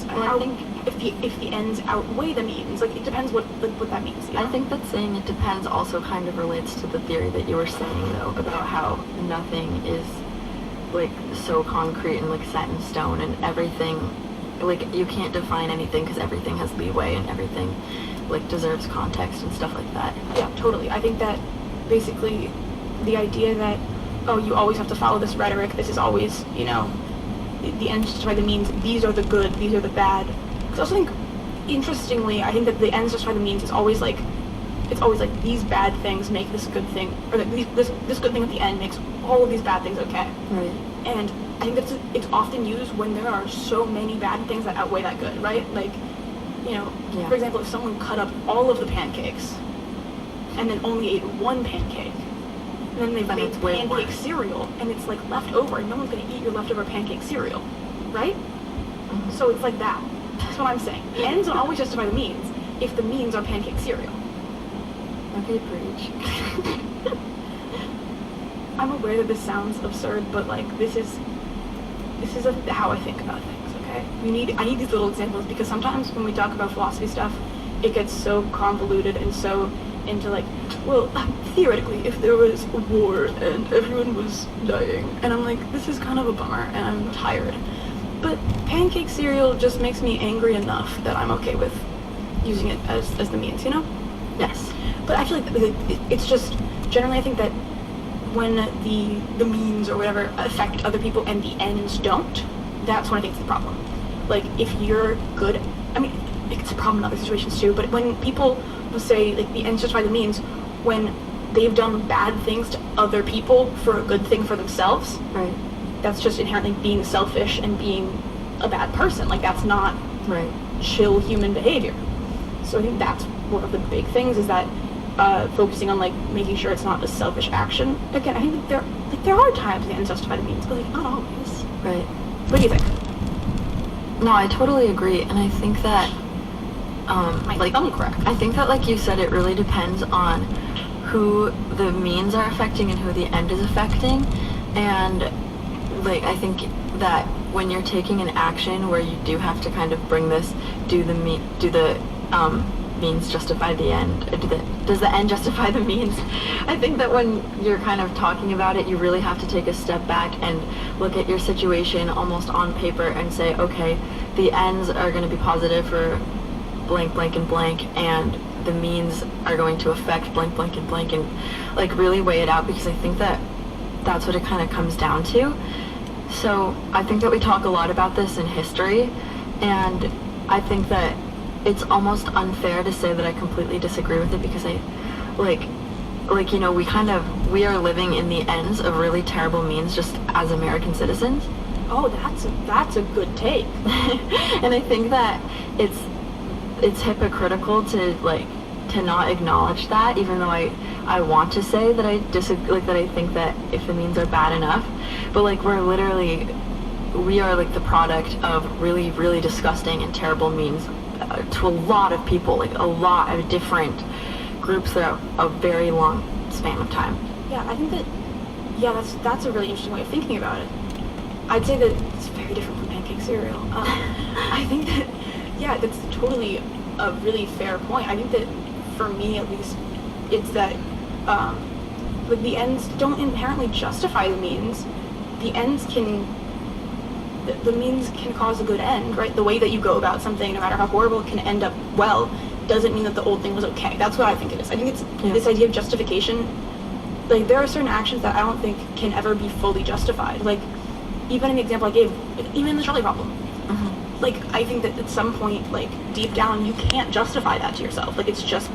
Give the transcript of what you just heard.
depends if the ends outweigh the means. Like, it depends what that means. You know? I think that saying it depends also kind of relates to the theory that you were saying, though, about how nothing is, like, so concrete and, like, set in stone, and everything, like, you can't define anything because everything has leeway and everything, like, deserves context and stuff like that. Yeah, totally. I think that basically the idea that, oh, you always have to follow this rhetoric, this is always, you know, the ends justify the means, these are the good, these are the bad. Because I also think, interestingly, I think that the ends justify the means is always like, it's always like, these bad things make this good thing, or that this good thing at the end makes all of these bad things okay. Right. And I think it's often used when there are so many bad things that outweigh that good, right? Like, you know, yeah. For example, if someone cut up all of the pancakes and then only ate one pancake, and then they made pancake cereal, and it's like left over, and no one's gonna eat your leftover pancake cereal, right? Mm-hmm. So it's like that. That's what I'm saying. The ends don't always justify the means if the means are pancake cereal. Okay, preach. I'm aware that this sounds absurd, but like this is how I think about things. Okay, I need these little examples because sometimes when we talk about philosophy stuff, it gets so convoluted and so into like, well, theoretically, if there was a war and everyone was dying, and I'm like, this is kind of a bummer, and I'm tired. But pancake cereal just makes me angry enough that I'm okay with using it as the means, you know? Yes. But I feel like it's just, generally I think that when the means or whatever affect other people and the ends don't, that's when I think it's the problem. Like, if you're good, I mean, it's a problem in other situations too, but when people will say, like, the ends justify the means, when they've done bad things to other people for a good thing for themselves, right, that's just inherently being selfish and being a bad person. Like, that's not right, chill human behavior. So I think that's one of the big things, is that focusing on, like, making sure it's not a selfish action. Again, I think that there are times the ends justify the means, but like not always. right. What do you think? No, I totally agree, and I think that Like, I'm correct. I think that, like you said, it really depends on who the means are affecting and who the end is affecting. And like, I think that when you're taking an action where you do have to kind of bring this, do the means justify the end? Does the end justify the means? I think that when you're kind of talking about it, you really have to take a step back and look at your situation almost on paper and say, okay, the ends are going to be positive for blank, blank, and blank, and the means are going to affect blank, blank, and blank, and like really weigh it out, because I think that that's what it kind of comes down to. So I think that we talk a lot about this in history, and I think that it's almost unfair to say that I completely disagree with it, because I, like, you know, we are living in the ends of really terrible means just as American citizens. Oh, that's a good take. And I think that it's hypocritical to not acknowledge that, even though I want to say that I disagree, like, that I think that if the means are bad enough, but like we are like the product of really, really disgusting and terrible means to a lot of people, like a lot of different groups throughout a very long span of time. Yeah, I think that, yeah, that's a really interesting way of thinking about it. I'd say that it's very different from pancake cereal. I think that, yeah, that's totally a really fair point. I think that, for me at least, it's that like, the ends don't inherently justify the means. The ends the means can cause a good end, right? The way that you go about something, no matter how horrible, it can end up well, doesn't mean that the old thing was okay. That's what I think it is. I think it's this idea of justification. Like, there are certain actions that I don't think can ever be fully justified. Like, even in the example I gave, even in the trolley problem. Mm-hmm. Like, I think that at some point, like, deep down, you can't justify that to yourself. Like, it's just